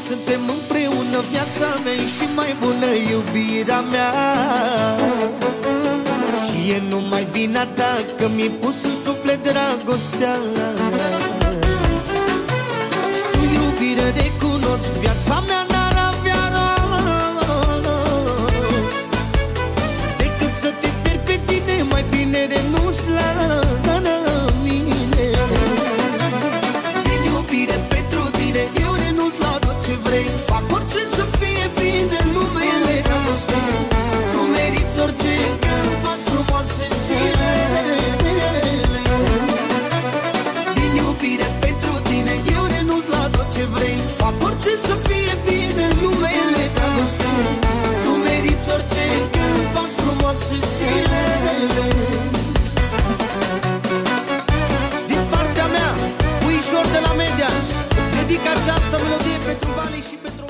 suntem împreună, viața mea e și mai bună, iubirea mea. Și e numai vina ta că mi-ai pus în suflet dragostea. Știu, iubire, recunosc, viața mea n-ar avea decât să te pierd pe tine, mai bine renunț la mine. Din iubire pentru tine, eu renunț la tot ce vrei, fac orice să fie bine numele dragostei. Nu meriți orice când faci frumoase zilele. Din iubire pentru tine, eu renunț la tot ce vrei, fac orice să fie bine numele dragostei. Nu meriți orice când faci frumoase zilele. Din partea mea, Puișor de la Medias, dedic această melodie pentru Vali și pentru